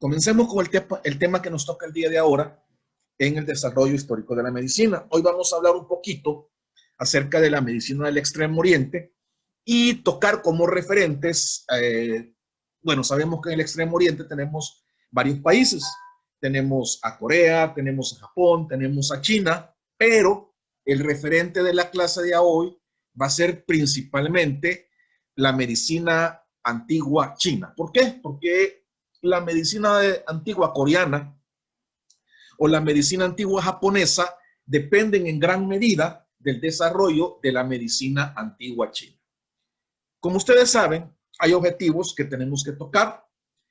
Comencemos con el tema que nos toca el día de ahora en el desarrollo histórico de la medicina. Hoy vamos a hablar un poquito acerca de la medicina del Extremo Oriente y tocar como referentes, bueno, sabemos que en el Extremo Oriente tenemos varios países. Tenemos a Corea, tenemos a Japón, tenemos a China, pero el referente de la clase de hoy va a ser principalmente la medicina antigua china. ¿Por qué? Porque la medicina antigua coreana o la medicina antigua japonesa dependen en gran medida del desarrollo de la medicina antigua china. Como ustedes saben, hay objetivos que tenemos que tocar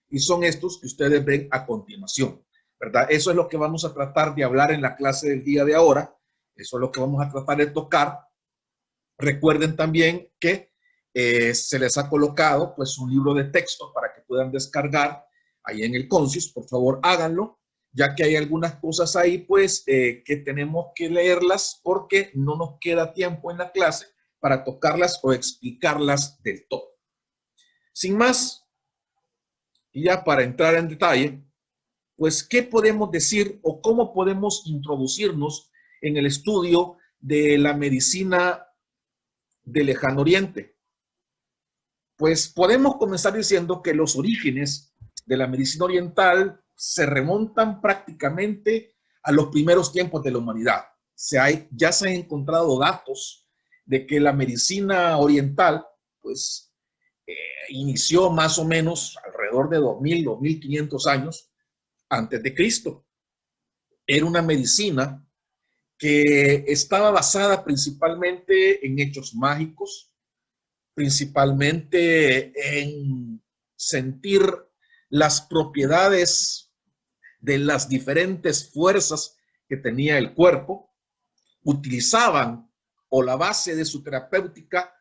y son estos que ustedes ven a continuación, ¿verdad? Eso es lo que vamos a tratar de hablar en la clase del día de ahora. Eso es lo que vamos a tratar de tocar. Recuerden también que se les ha colocado pues un libro de texto para que puedan descargar ahí en el Concius. Por favor, háganlo, ya que hay algunas cosas ahí pues que tenemos que leerlas porque no nos queda tiempo en la clase para tocarlas o explicarlas del todo. Sin más, y ya para entrar en detalle, pues, ¿qué podemos decir o cómo podemos introducirnos en el estudio de la medicina del Lejano Oriente? Pues podemos comenzar diciendo que los orígenes de la medicina oriental se remontan prácticamente a los primeros tiempos de la humanidad. Ya se han encontrado datos de que la medicina oriental, pues, inició más o menos alrededor de 2000, 2500 años antes de Cristo. Era una medicina que estaba basada principalmente en hechos mágicos, principalmente en sentir las propiedades de las diferentes fuerzas que tenía el cuerpo. Utilizaban, o la base de su terapéutica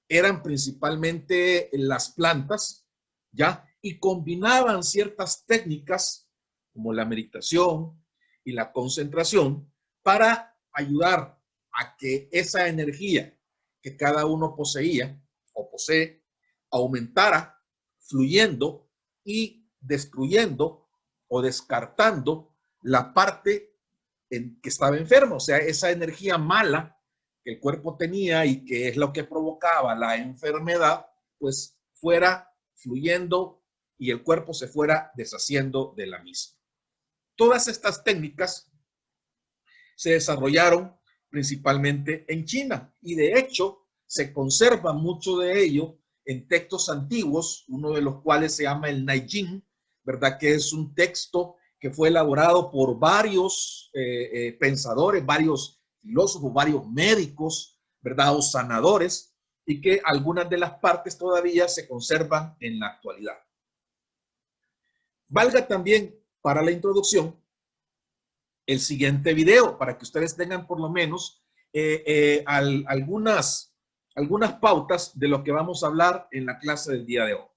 eran principalmente las plantas, ¿ya? Y combinaban ciertas técnicas como la meditación y la concentración para ayudar a que esa energía que cada uno poseía o posee aumentara, fluyendo y destruyendo o descartando la parte en que estaba enfermo. O sea, esa energía mala que el cuerpo tenía y que es lo que provocaba la enfermedad, pues fuera fluyendo y el cuerpo se fuera deshaciendo de la misma. Todas estas técnicas se desarrollaron principalmente en China y de hecho se conserva mucho de ello en textos antiguos, uno de los cuales se llama el Neijing, ¿verdad? Que es un texto que fue elaborado por varios pensadores, varios filósofos, varios médicos, ¿verdad? O sanadores, y que algunas de las partes todavía se conservan en la actualidad. Valga también para la introducción el siguiente video para que ustedes tengan por lo menos algunas pautas de lo que vamos a hablar en la clase del día de hoy.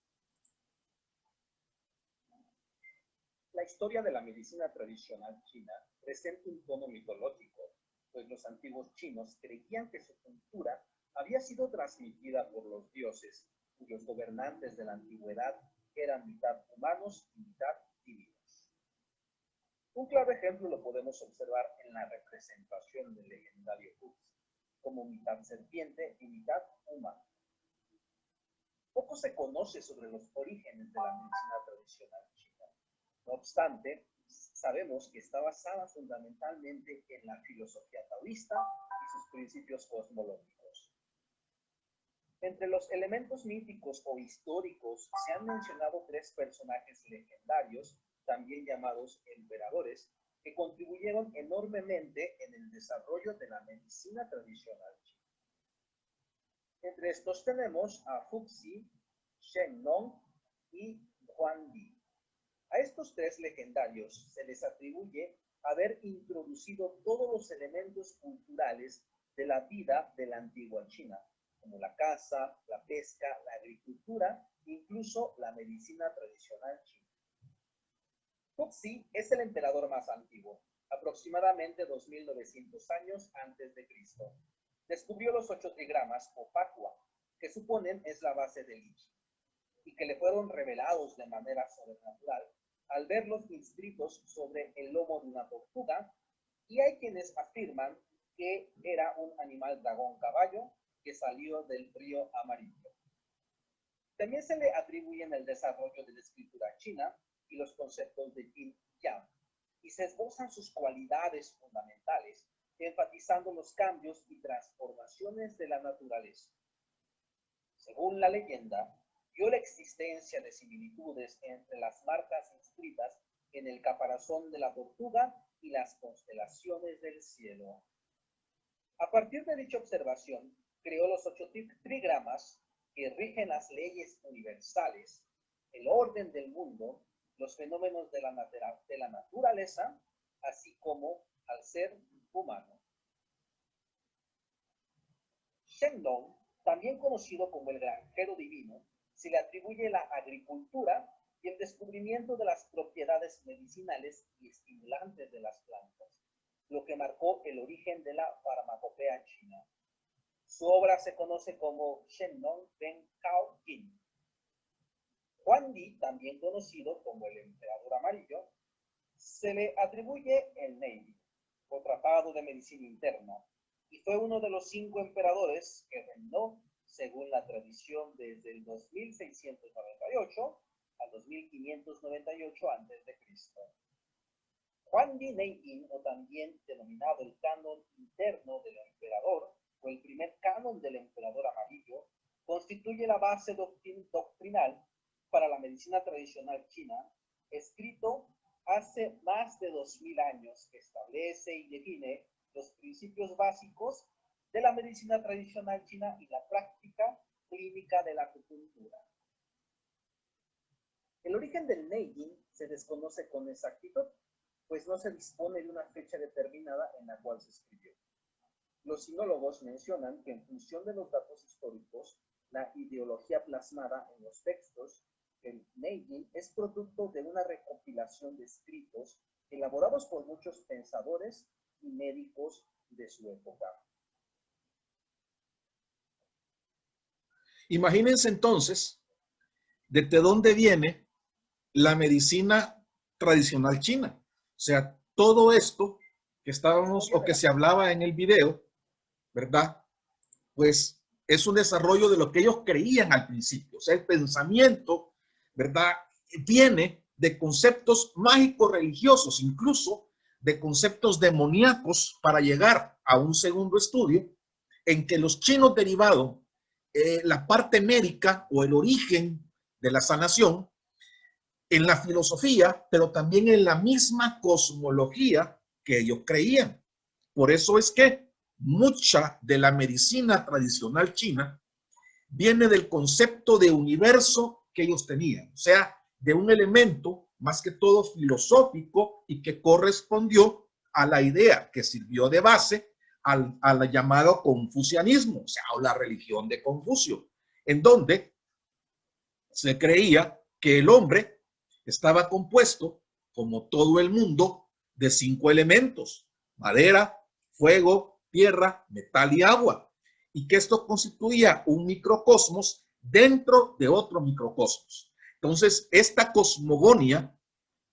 La historia de la medicina tradicional china presenta un tono mitológico, pues los antiguos chinos creían que su cultura había sido transmitida por los dioses, cuyos gobernantes de la antigüedad eran mitad humanos y mitad divinos. Un claro ejemplo lo podemos observar en la representación del legendario Fuxi, como mitad serpiente y mitad humano. Poco se conoce sobre los orígenes de la medicina tradicional china. No obstante, sabemos que está basada fundamentalmente en la filosofía taoísta y sus principios cosmológicos. Entre los elementos míticos o históricos se han mencionado 3 personajes legendarios, también llamados emperadores, que contribuyeron enormemente en el desarrollo de la medicina tradicional china. Entre estos tenemos a Fuxi, Shen Nong y Huang Di. A estos 3 legendarios se les atribuye haber introducido todos los elementos culturales de la vida de la antigua China, como la caza, la pesca, la agricultura, incluso la medicina tradicional china. Fuxi es el emperador más antiguo, aproximadamente 2900 años antes de Cristo. Descubrió los 8 trigramas o Pakwa, que suponen es la base del I Ching, y que le fueron revelados de manera sobrenatural al verlos inscritos sobre el lomo de una tortuga, y hay quienes afirman que era un animal dragón caballo que salió del río Amarillo. También se le atribuyen el desarrollo de la escritura china y los conceptos de yin y yang, y se esbozan sus cualidades fundamentales, enfatizando los cambios y transformaciones de la naturaleza. Según la leyenda, vio la existencia de similitudes entre las marcas inscritas en el caparazón de la tortuga y las constelaciones del cielo. A partir de dicha observación, creó los 8 trigramas que rigen las leyes universales, el orden del mundo, los fenómenos de la naturaleza, así como al ser humano. Shenlong, también conocido como el granjero divino, se le atribuye la agricultura y el descubrimiento de las propiedades medicinales y estimulantes de las plantas, lo que marcó el origen de la farmacopea china. Su obra se conoce como Shenlong Ben Cao Yin. Huangdi, también conocido como el emperador amarillo, se le atribuye el Neijing, o tratado de medicina interna, y fue uno de los 5 emperadores que reinó, según la tradición, desde el 2698 al 2598 a.C. Huangdi Neijing, o también denominado el canon interno del emperador, o el primer canon del emperador amarillo, constituye la base doctrinal para la medicina tradicional china, escrito hace más de 2000 años, que establece y define los principios básicos de la medicina tradicional china y la práctica clínica de la acupuntura. El origen del Neijing se desconoce con exactitud, pues no se dispone de una fecha determinada en la cual se escribió. Los sinólogos mencionan que en función de los datos históricos, la ideología plasmada en los textos, el Neijing es producto de una recopilación de escritos elaborados por muchos pensadores y médicos de su época. Imagínense entonces desde dónde viene la medicina tradicional china. O sea, todo esto que estábamos o que se hablaba en el video, ¿verdad? Pues es un desarrollo de lo que ellos creían al principio. O sea, el pensamiento, ¿verdad? Viene de conceptos mágicos religiosos, incluso de conceptos demoníacos, para llegar a un segundo estudio en que los chinos derivaron la parte médica o el origen de la sanación en la filosofía, pero también en la misma cosmología que ellos creían. Por eso es que mucha de la medicina tradicional china viene del concepto de universo que ellos tenían, o sea, de un elemento más que todo filosófico y que correspondió a la idea que sirvió de base al llamado confucianismo, o sea, a la religión de Confucio, en donde se creía que el hombre estaba compuesto, como todo el mundo, de 5 elementos: madera, fuego, tierra, metal y agua, y que esto constituía un microcosmos dentro de otro microcosmos. Entonces, esta cosmogonía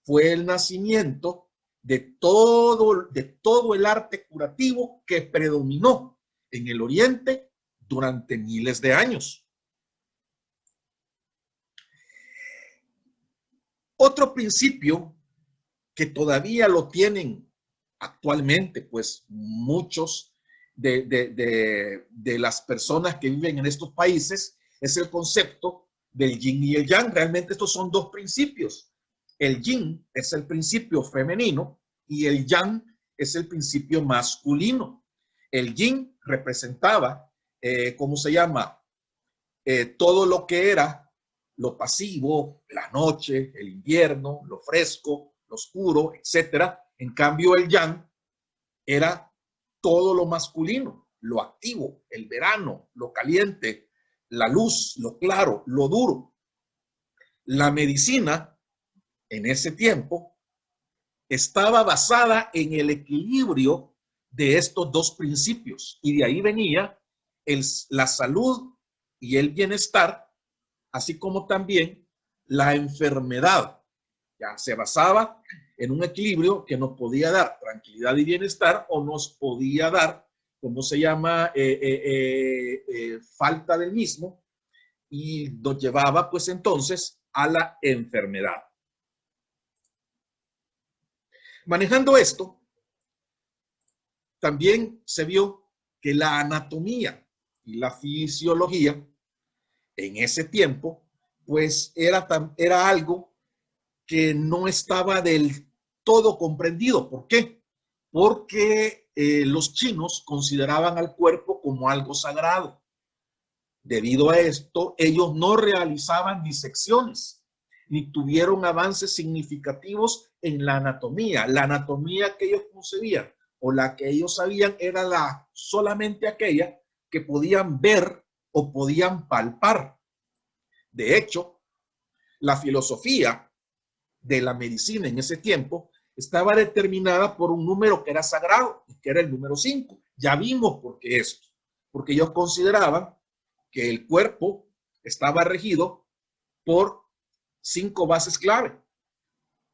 fue el nacimiento de todo el arte curativo que predominó en el Oriente durante miles de años. Otro principio que todavía lo tienen actualmente, pues muchos de las personas que viven en estos países, es el concepto del yin y el yang. Realmente estos son 2 principios. El yin es el principio femenino y el yang es el principio masculino. El yin representaba, ¿cómo se llama? Todo lo que era lo pasivo, la noche, el invierno, lo fresco, lo oscuro, etc. En cambio, el yang era todo lo masculino, lo activo, el verano, lo caliente, la luz, lo claro, lo duro. La medicina en ese tiempo estaba basada en el equilibrio de estos 2 principios, y de ahí venía la salud y el bienestar, así como también la enfermedad. Ya se basaba en un equilibrio que nos podía dar tranquilidad y bienestar o nos podía dar, ¿cómo se llama? Falta del mismo, y nos llevaba pues entonces a la enfermedad. Manejando esto, también se vio que la anatomía y la fisiología en ese tiempo pues era algo que no estaba del todo comprendido. ¿Por qué? Porque los chinos consideraban al cuerpo como algo sagrado. Debido a esto, ellos no realizaban disecciones, ni tuvieron avances significativos en la anatomía. La anatomía que ellos concebían o la que ellos sabían era solamente aquella que podían ver o podían palpar. De hecho, la filosofía de la medicina en ese tiempo estaba determinada por un número que era sagrado, que era el número 5. Ya vimos por qué esto, porque ellos consideraban que el cuerpo estaba regido por 5 bases clave.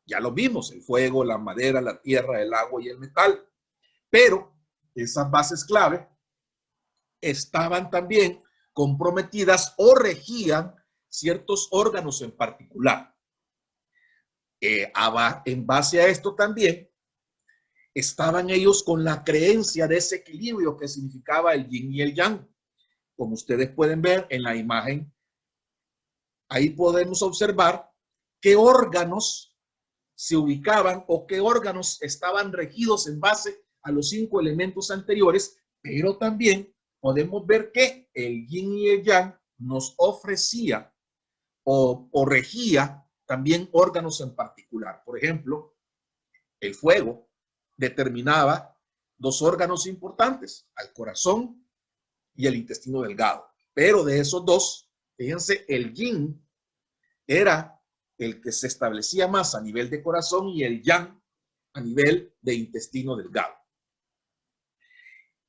Ya lo vimos, el fuego, la madera, la tierra, el agua y el metal. Pero esas bases clave estaban también comprometidas o regían ciertos órganos en particular. En base a esto también estaban ellos con la creencia de ese equilibrio que significaba el yin y el yang. Como ustedes pueden ver en la imagen, ahí podemos observar qué órganos se ubicaban o qué órganos estaban regidos en base a los 5 elementos anteriores, pero también podemos ver que el yin y el yang nos ofrecía o regía también órganos en particular. Por ejemplo, el fuego determinaba 2 órganos importantes, al corazón y el intestino delgado. Pero de esos 2, fíjense, el yin era el que se establecía más a nivel de corazón y el yang a nivel de intestino delgado.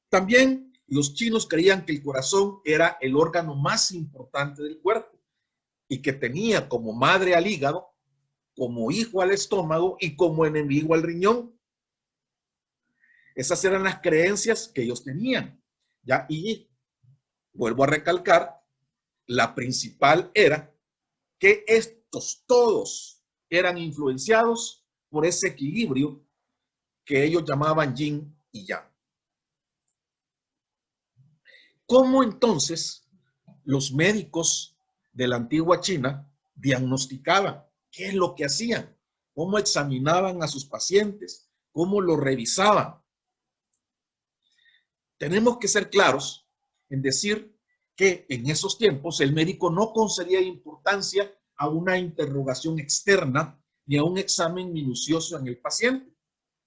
También los chinos creían que el corazón era el órgano más importante del cuerpo y que tenía como madre al hígado, como hijo al estómago y como enemigo al riñón. Esas eran las creencias que ellos tenían, ¿ya? Y vuelvo a recalcar, la principal era que estos todos eran influenciados por ese equilibrio que ellos llamaban yin y yang. ¿Cómo entonces los médicos de la antigua China diagnosticaban? ¿Qué es lo que hacían? ¿Cómo examinaban a sus pacientes? ¿Cómo lo revisaban? Tenemos que ser claros en decir que en esos tiempos el médico no concedía importancia a una interrogación externa ni a un examen minucioso en el paciente.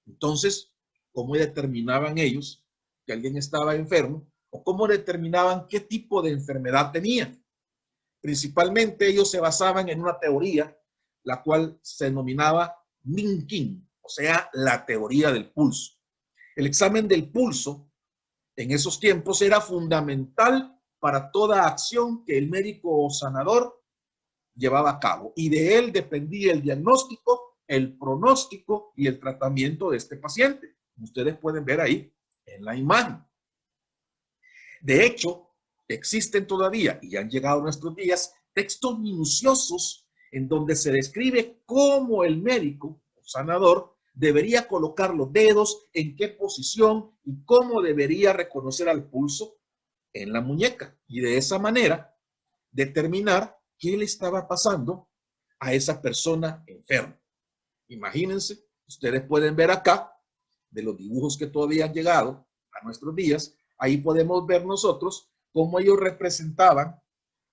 Entonces, ¿cómo determinaban ellos que alguien estaba enfermo o cómo determinaban qué tipo de enfermedad tenía? Principalmente ellos se basaban en una teoría, la cual se denominaba Minqing, o sea, la teoría del pulso. El examen del pulso en esos tiempos era fundamental para toda acción que el médico o sanador llevaba a cabo, y de él dependía el diagnóstico, el pronóstico y el tratamiento de este paciente. Ustedes pueden ver ahí en la imagen. De hecho, existen todavía y han llegado a nuestros días textos minuciosos en donde se describe cómo el médico o sanador debería colocar los dedos, en qué posición y cómo debería reconocer al pulso en la muñeca, y de esa manera determinar qué le estaba pasando a esa persona enferma. Imagínense, ustedes pueden ver acá, de los dibujos que todavía han llegado a nuestros días, ahí podemos ver nosotros cómo ellos representaban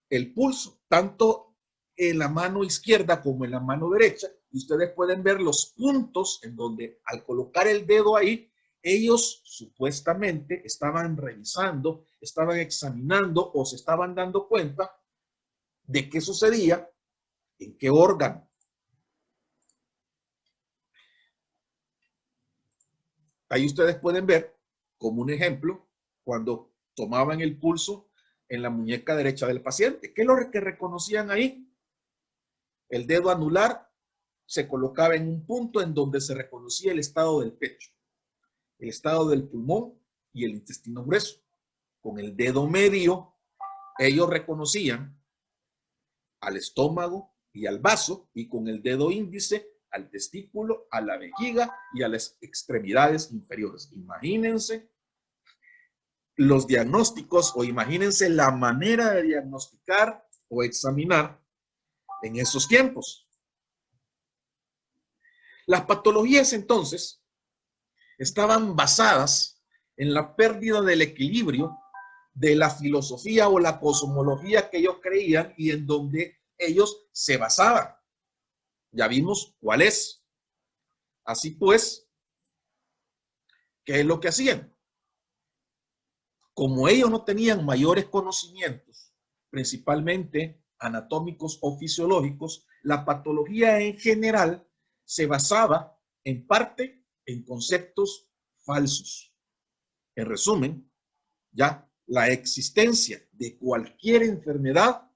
el pulso, tanto en la mano izquierda como en la mano derecha. Y ustedes pueden ver los puntos en donde al colocar el dedo ahí, ellos supuestamente estaban revisando, estaban examinando o se estaban dando cuenta de qué sucedía, en qué órgano. Ahí ustedes pueden ver, como un ejemplo, cuando tomaban el pulso en la muñeca derecha del paciente. ¿Qué es lo que reconocían ahí? El dedo anular se colocaba en un punto en donde se reconocía el estado del pecho, el estado del pulmón y el intestino grueso. Con el dedo medio, ellos reconocían al estómago y al vaso, y con el dedo índice al testículo, a la vejiga y a las extremidades inferiores. Imagínense los diagnósticos, o imagínense la manera de diagnosticar o examinar en esos tiempos. Las patologías entonces estaban basadas en la pérdida del equilibrio de la filosofía o la cosmología que ellos creían y en donde ellos se basaban. Ya vimos cuál es. Así pues, ¿qué es lo que hacían? Como ellos no tenían mayores conocimientos, principalmente anatómicos o fisiológicos, la patología en general se basaba en parte en conceptos falsos. En resumen, ya la existencia de cualquier enfermedad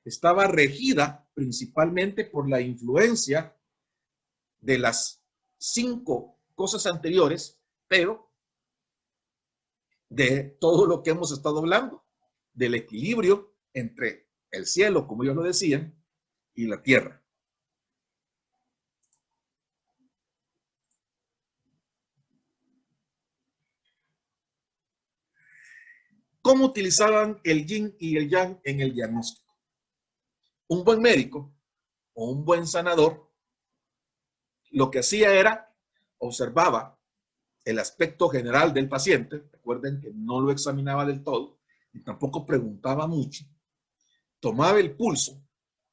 estaba regida principalmente por la influencia de las 5 cosas anteriores, pero de todo lo que hemos estado hablando, del equilibrio entre el cielo, como ellos lo decían, y la tierra. ¿Cómo utilizaban el yin y el yang en el diagnóstico? Un buen médico o un buen sanador lo que hacía era observaba el aspecto general del paciente. Recuerden que no lo examinaba del todo y tampoco preguntaba mucho. Tomaba el pulso,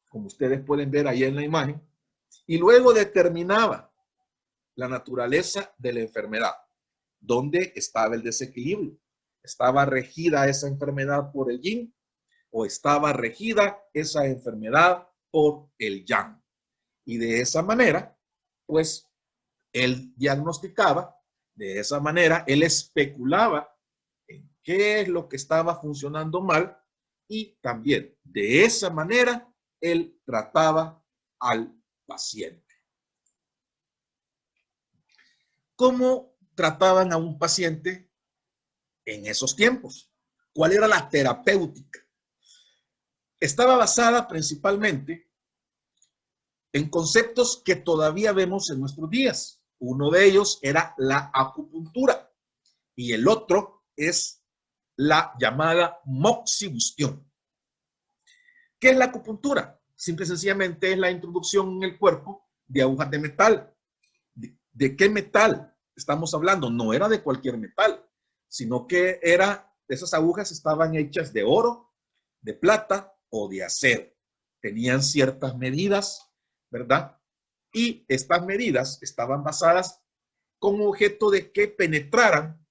como ustedes pueden ver ahí en la imagen, y luego determinaba la naturaleza de la enfermedad, dónde estaba el desequilibrio. ¿Estaba regida esa enfermedad por el yin o estaba regida esa enfermedad por el yang? Y de esa manera, pues, él diagnosticaba, de esa manera, él especulaba en qué es lo que estaba funcionando mal y también de esa manera él trataba al paciente. ¿Cómo trataban a un paciente en esos tiempos? ¿Cuál era la terapéutica? Estaba basada principalmente en conceptos que todavía vemos en nuestros días. Uno de ellos era la acupuntura y el otro es la llamada moxibustión. ¿Qué es la acupuntura? Simple y sencillamente es la introducción en el cuerpo de agujas de metal. ¿De qué metal estamos hablando? No era de cualquier metal, sino que esas agujas estaban hechas de oro, de plata o de acero. Tenían ciertas medidas, ¿verdad? Y estas medidas estaban basadas con objeto de que penetraran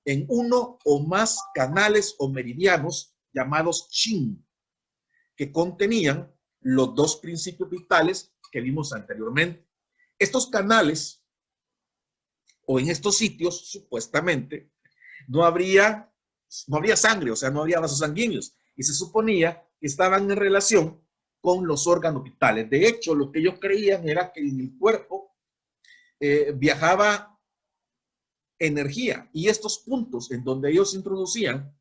en uno o más canales o meridianos llamados Qin, que contenían los 2 principios vitales que vimos anteriormente. Estos canales o en estos sitios, supuestamente, no habría sangre, o sea, no había vasos sanguíneos, y se suponía que estaban en relación con los órganos vitales. De hecho, lo que ellos creían era que en el cuerpo viajaba energía, y estos puntos en donde ellos introducían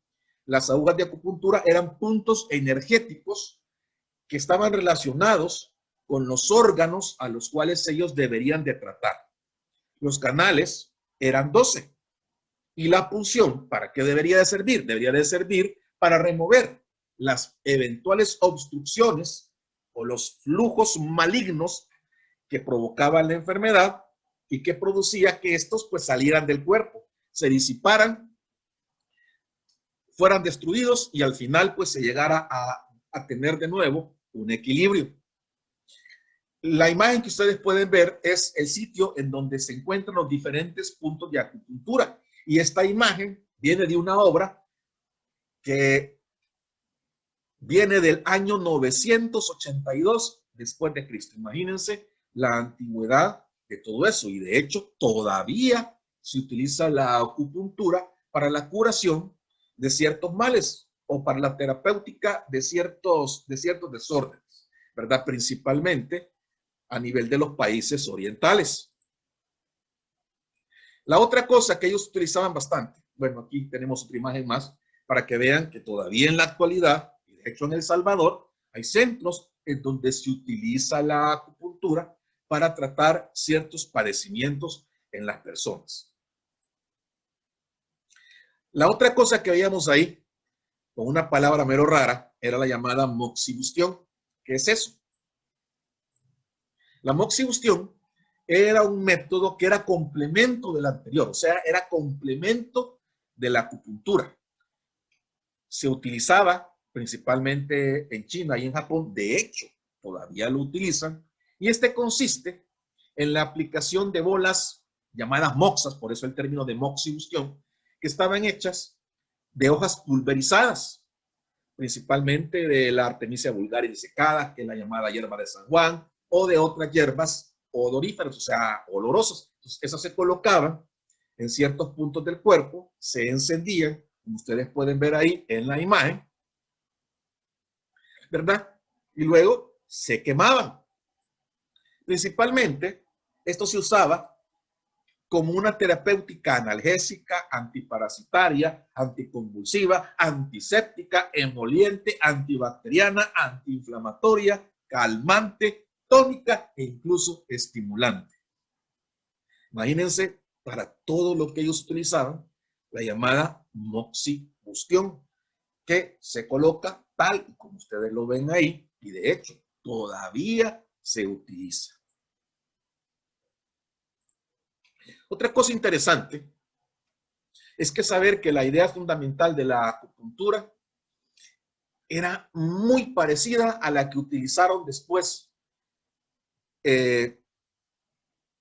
las agujas de acupuntura eran puntos energéticos que estaban relacionados con los órganos a los cuales ellos deberían de tratar. Los canales eran 12 y la punción, ¿para qué debería de servir? Debería de servir para remover las eventuales obstrucciones o los flujos malignos que provocaban la enfermedad y que producía que estos pues salieran del cuerpo, se disiparan, fueran destruidos y al final pues se llegara a tener de nuevo un equilibrio. La imagen que ustedes pueden ver es el sitio en donde se encuentran los diferentes puntos de acupuntura. Y esta imagen viene de una obra que viene del año 982 después de Cristo. Imagínense la antigüedad de todo eso. Y de hecho, todavía se utiliza la acupuntura para la curación de ciertos males o para la terapéutica de ciertos desórdenes, ¿verdad? Principalmente a nivel de los países orientales. La otra cosa que ellos utilizaban bastante, bueno, aquí tenemos otra imagen más para que vean que todavía en la actualidad, y de hecho en El Salvador, hay centros en donde se utiliza la acupuntura para tratar ciertos padecimientos en las personas. La otra cosa que veíamos ahí, con una palabra mero rara, era la llamada moxibustión. ¿Qué es eso? La moxibustión era un método que era complemento del anterior, o sea, era complemento de la acupuntura. Se utilizaba principalmente en China y en Japón, de hecho, todavía lo utilizan, y este consiste en la aplicación de bolas llamadas moxas, por eso el término de moxibustión, que estaban hechas de hojas pulverizadas, principalmente de la Artemisia vulgaris disecada, que es la llamada hierba de San Juan, o de otras hierbas odoríferas, o sea, olorosas. Entonces, esas se colocaban en ciertos puntos del cuerpo, se encendían, como ustedes pueden ver ahí en la imagen, ¿verdad? Y luego se quemaban. Principalmente, esto se usaba como una terapéutica analgésica, antiparasitaria, anticonvulsiva, antiséptica, emoliente, antibacteriana, antiinflamatoria, calmante, tónica e incluso estimulante. Imagínense, para todo lo que ellos utilizaban, la llamada moxibustión, que se coloca tal y como ustedes lo ven ahí, y de hecho todavía se utiliza. Otra cosa interesante es que saber que la idea fundamental de la acupuntura era muy parecida a la que utilizaron después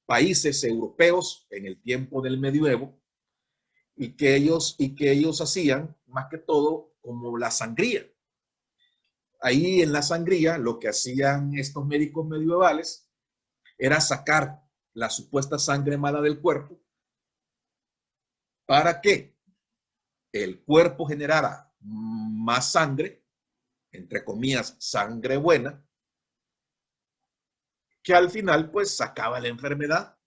países europeos en el tiempo del medioevo y que ellos hacían más que todo como la sangría. Ahí en la sangría lo que hacían estos médicos medievales era sacar la supuesta sangre mala del cuerpo para que el cuerpo generara más sangre, entre comillas, sangre buena, que al final pues sacaba la enfermedad.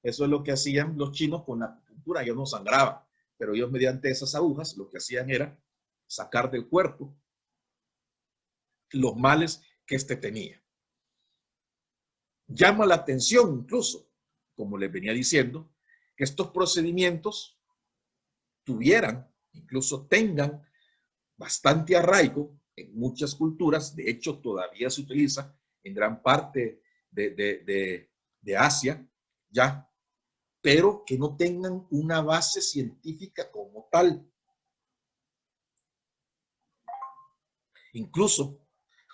Eso es lo que hacían los chinos con la acupuntura. Ellos no sangraban, pero ellos mediante esas agujas lo que hacían era sacar del cuerpo los males que éste tenía. Llama la atención incluso, como les venía diciendo, que estos procedimientos tuvieran, incluso tengan bastante arraigo en muchas culturas. De hecho, todavía se utiliza en gran parte de Asia, ya, pero que no tengan una base científica como tal. Incluso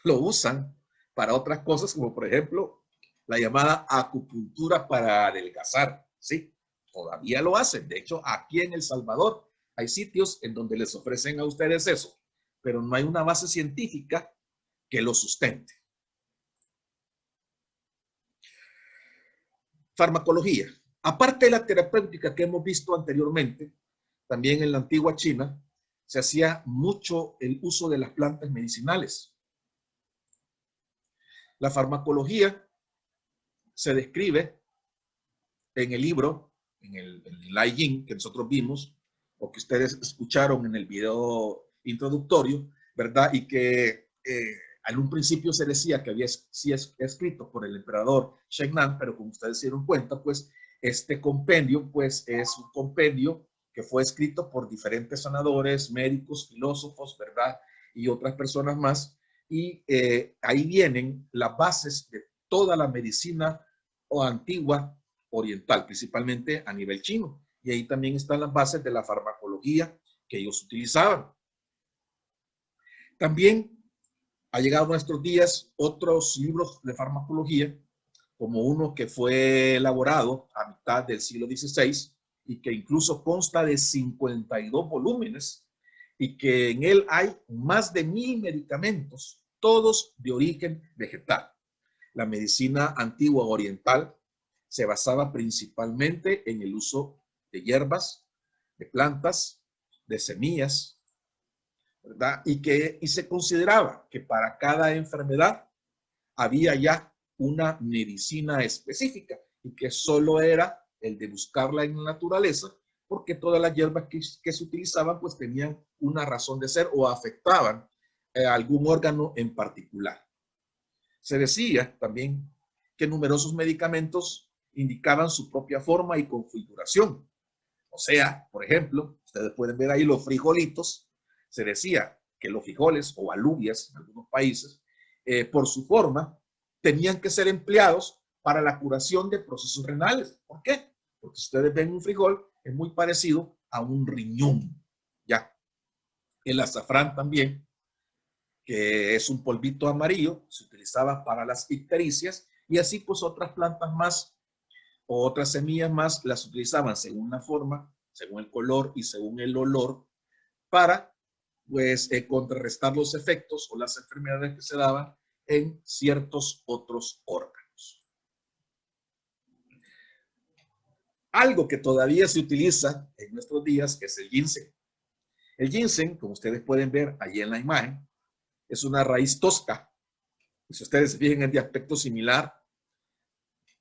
lo usan para otras cosas, como por ejemplo la llamada acupuntura para adelgazar, ¿sí? Todavía lo hacen. De hecho, aquí en El Salvador hay sitios en donde les ofrecen a ustedes eso, pero no hay una base científica que lo sustente. Farmacología. Aparte de la terapéutica que hemos visto anteriormente, también en la antigua China se hacía mucho el uso de las plantas medicinales. La farmacología se describe en el libro, en el Lai Yin que nosotros vimos, o que ustedes escucharon en el video introductorio, ¿verdad? Y que en un principio se decía que había sido escrito por el emperador Shengnan, pero como ustedes se dieron cuenta, pues este compendio, pues es un compendio que fue escrito por diferentes sanadores, médicos, filósofos, ¿verdad? Y otras personas más. Y ahí vienen las bases de toda la medicina antigua oriental, principalmente a nivel chino. Y ahí también están las bases de la farmacología que ellos utilizaban. También ha llegado a nuestros días otros libros de farmacología, como uno que fue elaborado a mitad del siglo XVI y que incluso consta de 52 volúmenes y que en él hay más de 1000 medicamentos, todos de origen vegetal. La medicina antigua oriental se basaba principalmente en el uso de hierbas, de plantas, de semillas, ¿verdad? Y se consideraba que para cada enfermedad había ya una medicina específica y que solo era el de buscarla en la naturaleza, porque todas las hierbas que se utilizaban pues tenían una razón de ser o afectaban algún órgano en particular. Se decía también que numerosos medicamentos indicaban su propia forma y configuración. O sea, por ejemplo, ustedes pueden ver ahí los frijolitos. Se decía que los frijoles o alubias en algunos países, por su forma, tenían que ser empleados para la curación de procesos renales. ¿Por qué? Porque si ustedes ven un frijol, es muy parecido a un riñón. Ya. El azafrán también, que es un polvito amarillo, se utilizaba para las ictericias, y así pues otras plantas más o otras semillas más las utilizaban según la forma, según el color y según el olor para pues contrarrestar los efectos o las enfermedades que se daban en ciertos otros órganos. Algo que todavía se utiliza en nuestros días es el ginseng. El ginseng, como ustedes pueden ver allí en la imagen, es una raíz tosca. Y si ustedes se fijan, es de aspecto similar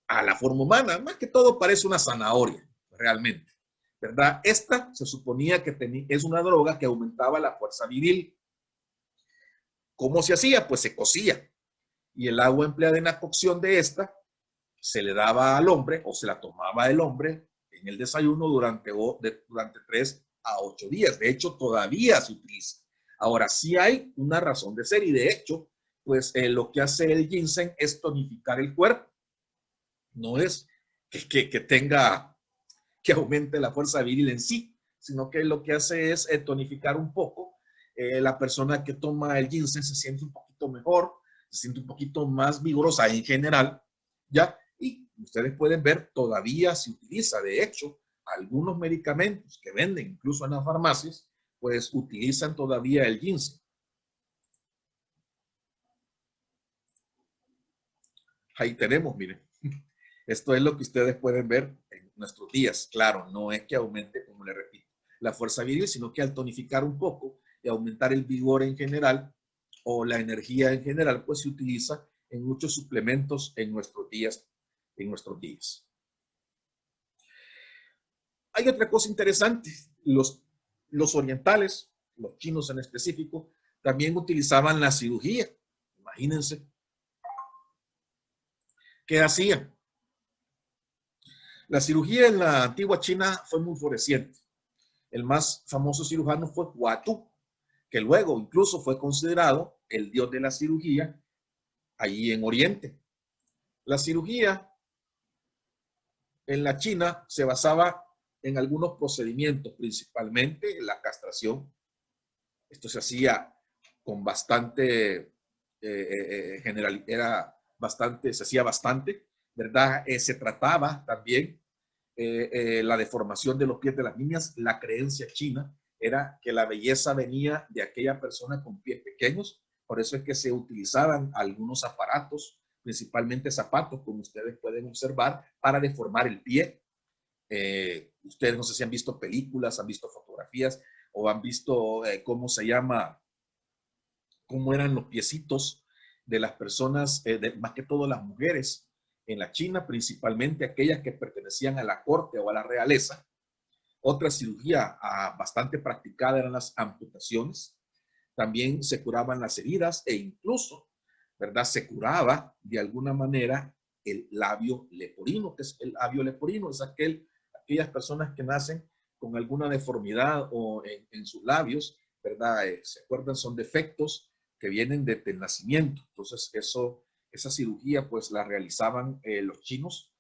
a la forma humana, más que todo parece una zanahoria, realmente, ¿verdad? Esta se suponía que es una droga que aumentaba la fuerza viril. ¿Cómo se hacía? Pues se cocía y el agua empleada en la cocción de esta se le daba al hombre o se la tomaba el hombre en el desayuno durante 3 a 8 días. De hecho, todavía se utiliza. Ahora, sí hay una razón de ser y de hecho, pues lo que hace el ginseng es tonificar el cuerpo. No es que tenga, que aumente la fuerza viril en sí, sino que lo que hace es tonificar un poco. La persona que toma el ginseng se siente un poquito mejor, se siente un poquito más vigorosa en general, ¿ya? Y ustedes pueden ver, todavía se utiliza, de hecho, algunos medicamentos que venden incluso en las farmacias, pues utilizan todavía el ginseng. Ahí tenemos, miren. Esto es lo que ustedes pueden ver en nuestros días. Claro, no es que aumente, como le repito, la fuerza viril, sino que al tonificar un poco y aumentar el vigor en general o la energía en general, pues se utiliza en muchos suplementos en nuestros días. Hay otra cosa interesante. Los orientales, los chinos en específico, también utilizaban la cirugía. Imagínense. ¿Qué hacían? La cirugía en la antigua China fue muy floreciente. El más famoso cirujano fue Huatu, que luego incluso fue considerado el dios de la cirugía allí en Oriente. La cirugía en la China se basaba en algunos procedimientos, principalmente la castración. Esto se hacía con bastante, se hacía bastante, ¿verdad? Se trataba también la deformación de los pies de las niñas. La creencia china era que la belleza venía de aquella persona con pies pequeños, por eso es que se utilizaban algunos aparatos, principalmente zapatos, como ustedes pueden observar, para deformar el pie. Ustedes no sé si han visto películas, han visto fotografías o han visto cómo se llama, cómo eran los piecitos de las personas, más que todo las mujeres en la China, principalmente aquellas que pertenecían a la corte o a la realeza. Otra cirugía bastante practicada eran las amputaciones. También se curaban las heridas e incluso, ¿verdad? Se curaba de alguna manera el labio leporino. ¿Qué es el labio leporino? Es aquellas personas que nacen con alguna deformidad o en sus labios, ¿verdad? ¿Se acuerdan? Son defectos que vienen desde el nacimiento. Entonces, esa cirugía pues la realizaban los chinos.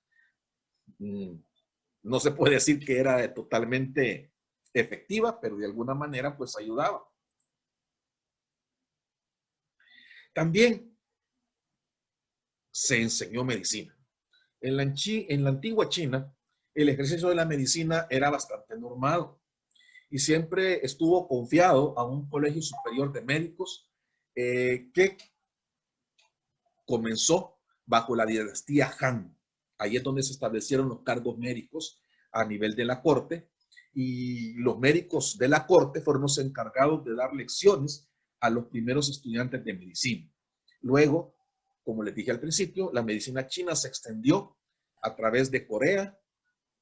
No se puede decir que era totalmente efectiva, pero de alguna manera pues ayudaba. También se enseñó medicina. En la antigua China, el ejercicio de la medicina era bastante normado y siempre estuvo confiado a un colegio superior de médicos que comenzó bajo la dinastía Han. Ahí es donde se establecieron los cargos médicos a nivel de la corte y los médicos de la corte fueron los encargados de dar lecciones a los primeros estudiantes de medicina. Luego, como les dije al principio, la medicina china se extendió a través de Corea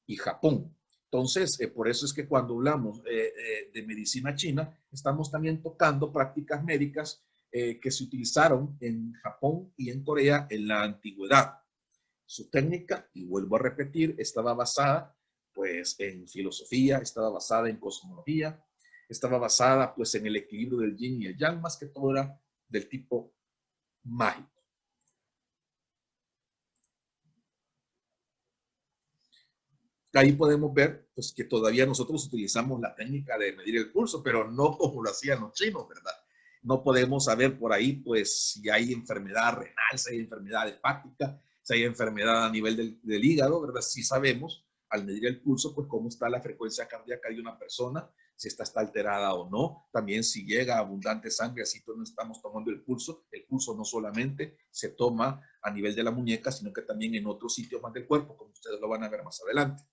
y Japón. Entonces, por eso es que cuando hablamos de medicina china, estamos también tocando prácticas médicas que se utilizaron en Japón y en Corea en la antigüedad. Su técnica, y vuelvo a repetir, estaba basada pues en filosofía, estaba basada en cosmología, estaba basada pues en el equilibrio del yin y el yang, más que todo era del tipo mágico. Ahí podemos ver pues, que todavía nosotros utilizamos la técnica de medir el pulso, pero no como lo hacían los chinos, ¿verdad? No podemos saber por ahí pues si hay enfermedad renal, si hay enfermedad hepática, si hay enfermedad a nivel del hígado, ¿verdad? Sí sabemos al medir el pulso pues cómo está la frecuencia cardíaca de una persona, si esta está alterada o no, también si llega abundante sangre, así no estamos tomando el pulso no solamente se toma a nivel de la muñeca, sino que también en otros sitios más del cuerpo, como ustedes lo van a ver más adelante.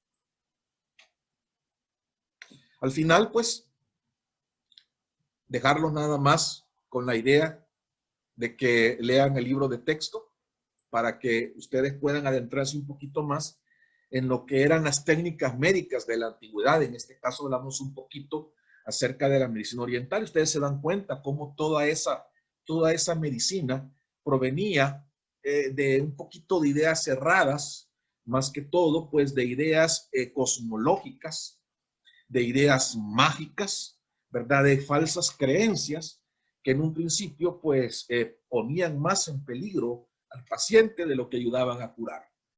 Al final, pues, dejarlos nada más con la idea de que lean el libro de texto para que ustedes puedan adentrarse un poquito más en lo que eran las técnicas médicas de la antigüedad. En este caso hablamos un poquito acerca de la medicina oriental. Ustedes se dan cuenta cómo toda esa medicina provenía de un poquito de ideas cerradas, más que todo, pues de ideas cosmológicas, de ideas mágicas, ¿verdad? De falsas creencias que en un principio pues ponían más en peligro al paciente de lo que ayudaban a curar.